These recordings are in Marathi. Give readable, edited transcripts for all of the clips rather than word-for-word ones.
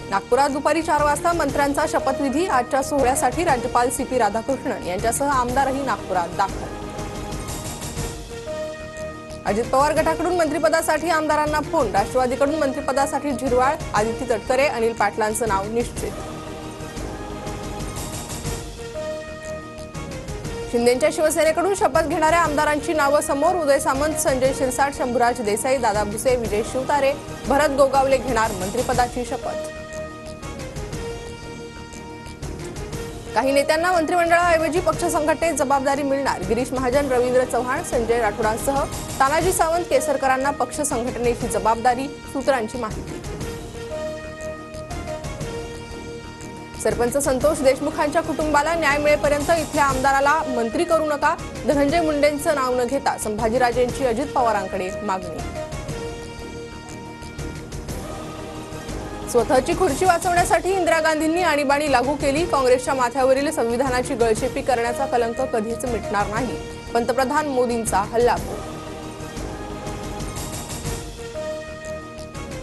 नागपुरात दुपारी 4 वाजता मंत्र्यांचा शपथविधी। आजच्या सोहळ्यासाठी राज्यपाल CP राधाकृष्णन यांच्यासह आमदारही नागपुरात दाखल। अजित पवार गटाकडून मंत्रिपदासाठी आमदारांना फोन। राष्ट्रवादीकडून मंत्रिपदासाठी झिरवाळ, आदित्य तटकरे, अनिल पाटलांचं नाव निश्चित। शिंदेंच्या शिवसेनेकडून शपथ घेणाऱ्या आमदारांची नावं समोर। उदय सामंत, संजय शिरसाट, शंभूराज देसाई, दादा भुसे, विजय शिवतारे, भरत गोगावले घेणार मंत्रिपदाची शपथ। काही नेत्यांना मंत्रिमंडळाऐवजी पक्ष संघटनेत जबाबदारी मिळणार। गिरीश महाजन, रवींद्र चव्हाण, संजय राठोडांसह तानाजी सावंत, केसरकरांना पक्ष संघटनेची जबाबदारी, सूत्रांची माहिती। सरपंच संतोष देशमुखांच्या कुटुंबाला न्याय मिळेपर्यंत इथल्या आमदाराला मंत्री करू नका। धनंजय मुंडेंचं नाव न घेता संभाजीराजेंची अजित पवारांकडे मागणी। स्वतःची खुर्ची वाचवण्यासाठी इंदिरा गांधींनी आणीबाणी लागू केली। काँग्रेसच्या माथ्यावरील संविधानाची गळचेपी करण्याचा कलंक कधीच मिटणार नाही। पंतप्रधान मोदींचा हल्लाबोल।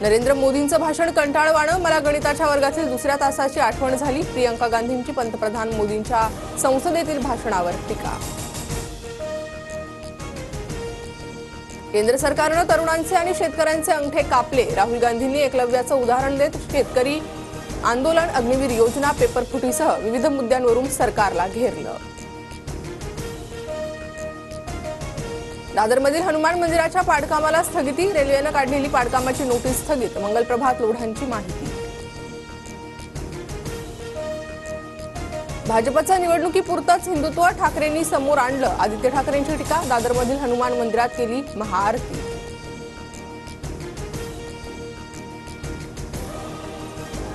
नरेंद्र मोदींचं भाषण कंटाळवाणं। मला गणिताच्या वर्गातील दुसऱ्या तासाची आठवण झाली। प्रियंका गांधींची पंतप्रधान मोदींच्या संसदेतील भाषणावर टीका। केंद्र सरकारनं तरुणांचे आणि शेतकऱ्यांचे अंगठे कापले। राहुल गांधींनी एकलव्याचं उदाहरण देत शेतकरी आंदोलन, अग्निवीर योजना, पेपरफुटीसह विविध मुद्द्यांवरून सरकारला घेरलं। दादरमधील हनुमान मंदिराच्या पाडकामाला स्थगिती। रेल्वेनं काढलेली पाडकामाची नोटीस स्थगित। मंगलप्रभात लोढांची माहिती। भाजपचं निवडणुकीपुरतंच हिंदुत्व ठाकरेंनी समोर आणलं। आदित्य ठाकरेंची टीका। दादरमधील हनुमान मंदिरात केली महाआरती।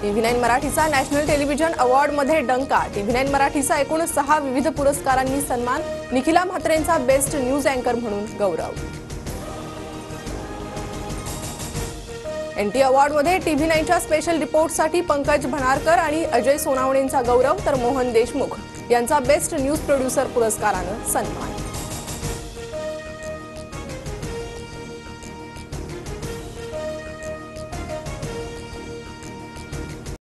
TV9 मराठीचा नॅशनल टेलिव्हिजन अवॉर्डमध्ये डंका। TV9 मराठीचा एकूण 6 विविध पुरस्कारांनी सन्मान। निखिला म्हात्रेंचा बेस्ट न्यूज अँकर म्हणून गौरव। NT अवॉर्डमध्ये TV9च्या स्पेशल रिपोर्टसाठी पंकज भनारकर आणि अजय सोनावणेंचा गौरव, तर मोहन देशमुख यांचा बेस्ट न्यूज प्रोड्युसर पुरस्कारानं सन्मान।